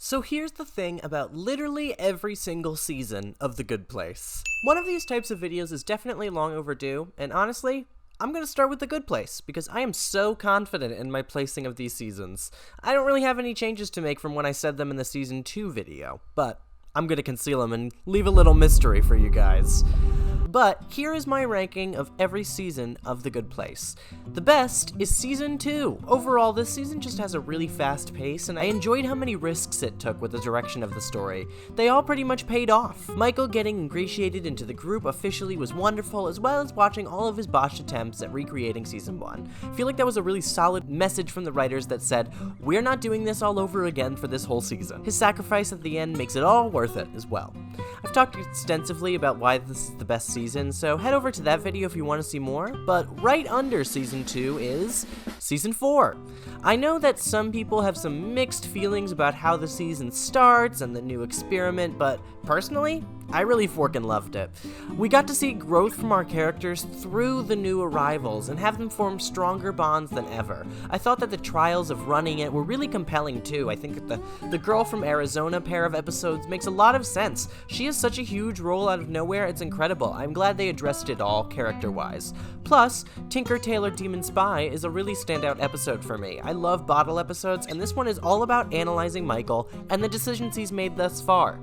So here's the thing about literally every single season of The Good Place. One of these types of videos is definitely long overdue, and honestly, I'm gonna start with The Good Place, because I am so confident in my placing of these seasons. I don't really have any changes to make from when I said them in the Season 2 video, but I'm gonna conceal them and leave a little mystery for you guys. But here is my ranking of every season of The Good Place. The best is Season 2. Overall, this season just has a really fast pace, and I enjoyed how many risks it took with the direction of the story. They all pretty much paid off. Michael getting ingratiated into the group officially was wonderful, as well as watching all of his botched attempts at recreating Season 1. I feel like that was a really solid message from the writers that said, we're not doing this all over again for this whole season. His sacrifice at the end makes it all worth it as well. I've talked extensively about why this is the best season, so head over to that video if you want to see more, but right under Season 2 is Season 4. I know that some people have some mixed feelings about how the season starts and the new experiment, but personally, I really forkin' loved it. We got to see growth from our characters through the new arrivals and have them form stronger bonds than ever. I thought that the trials of running it were really compelling too. I think that the girl from Arizona pair of episodes makes a lot of sense. She has such a huge role out of nowhere, it's incredible. I'm glad they addressed it all character-wise. Plus, Tinker Tailor Demon Spy is a really standout episode for me. I love bottle episodes, and this one is all about analyzing Michael and the decisions he's made thus far.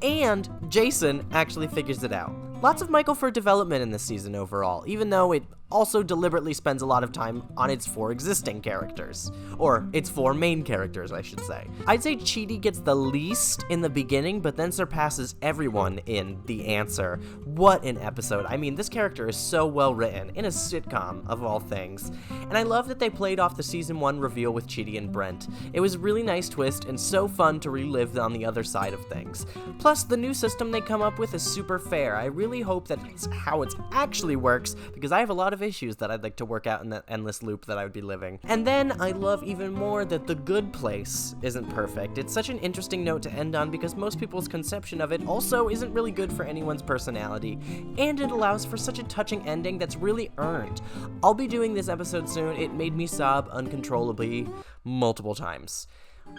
And Jason actually figures it out. Lots of Michael for development in this season overall, even though it also deliberately spends a lot of time on its 4 existing characters. Or, its 4 main characters, I should say. I'd say Chidi gets the least in the beginning, but then surpasses everyone in The Answer. What an episode. I mean, this character is so well written, in a sitcom, of all things. And I love that they played off the Season 1 reveal with Chidi and Brent. It was a really nice twist, and so fun to relive on the other side of things. Plus, the new system they come up with is super fair. I really hope that it's how it actually works, because I have a lot of issues that I'd like to work out in that endless loop that I would be living. And then I love even more that The Good Place isn't perfect. It's such an interesting note to end on because most people's conception of it also isn't really good for anyone's personality, and it allows for such a touching ending that's really earned. I'll be doing this episode soon. It made me sob uncontrollably multiple times.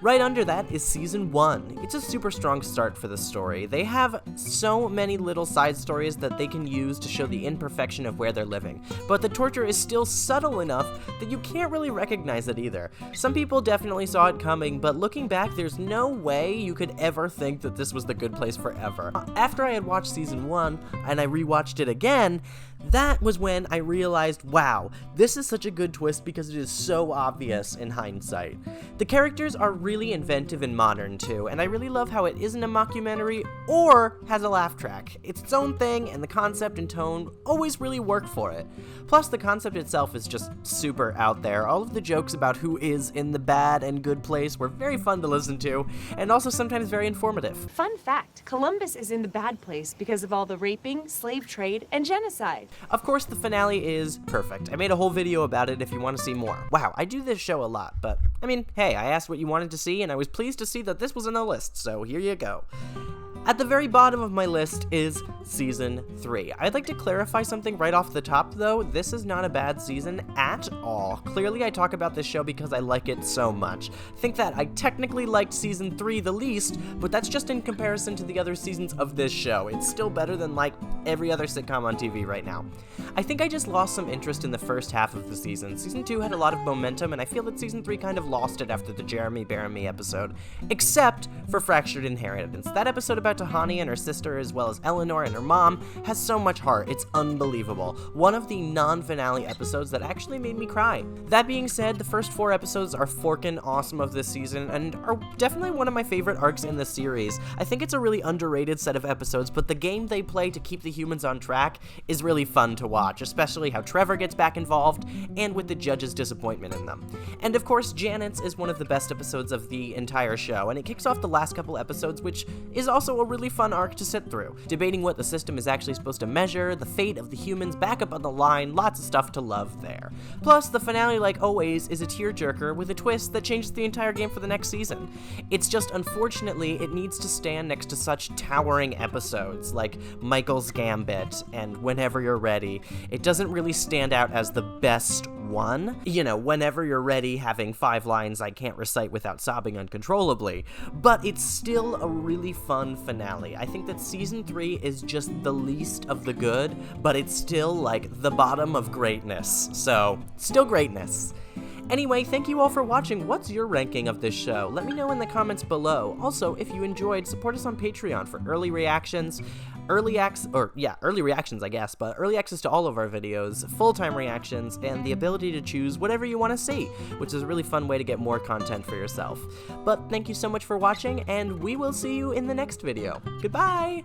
Right under that is Season 1. It's a super strong start for the story. They have so many little side stories that they can use to show the imperfection of where they're living, but the torture is still subtle enough that you can't really recognize it either. Some people definitely saw it coming, but looking back, there's no way you could ever think that this was The Good Place forever. After I had watched Season 1, and I rewatched it again, that was when I realized, wow, this is such a good twist because it is so obvious in hindsight. The characters are really inventive and modern too, and I really love how it isn't a mockumentary or has a laugh track. It's its own thing, and the concept and tone always really work for it. Plus, the concept itself is just super out there. All of the jokes about who is in the bad and good place were very fun to listen to, and also sometimes very informative. Fun fact, Columbus is in the bad place because of all the raping, slave trade, and genocide. Of course, the finale is perfect. I made a whole video about it if you want to see more. Wow, I do this show a lot, but I mean, hey, I asked what you wanted to see, and I was pleased to see that this was on the list, so here you go. At the very bottom of my list is Season 3. I'd like to clarify something right off the top, though. This is not a bad season at all. Clearly, I talk about this show because I like it so much. I think that I technically liked Season 3 the least, but that's just in comparison to the other seasons of this show. It's still better than, like, every other sitcom on TV right now. I think I just lost some interest in the first half of the season. Season 2 had a lot of momentum, and I feel that Season 3 kind of lost it after the Jeremy Bearimy episode, except for Fractured Inheritance. That episode about Tahani and her sister, as well as Eleanor and her mom, has so much heart. It's unbelievable. One of the non-finale episodes that actually made me cry. That being said, the first 4 episodes are forkin' awesome of this season and are definitely one of my favorite arcs in the series. I think it's a really underrated set of episodes, but the game they play to keep the humans on track is really fun to watch, especially how Trevor gets back involved and with the judge's disappointment in them. And of course, Janet's is one of the best episodes of the entire show, and it kicks off the last couple episodes, which is also a really fun arc to sit through, debating what the system is actually supposed to measure, the fate of the humans back up on the line, lots of stuff to love there. Plus, the finale, like always, is a tearjerker with a twist that changes the entire game for the next season. It's just, unfortunately, it needs to stand next to such towering episodes like Michael's Gambit and Whenever You're Ready. It doesn't really stand out as the best 1. You know, whenever you're ready, having 5 lines I can't recite without sobbing uncontrollably. But it's still a really fun finale. I think that Season 3 is just the least of the good, but it's still, like, the bottom of greatness. So, still greatness. Anyway, thank you all for watching. What's your ranking of this show? Let me know in the comments below. Also, if you enjoyed, support us on Patreon for early reactions, early reactions, I guess, but early access to all of our videos, full-time reactions, and the ability to choose whatever you want to see, which is a really fun way to get more content for yourself. But thank you so much for watching, and we will see you in the next video. Goodbye!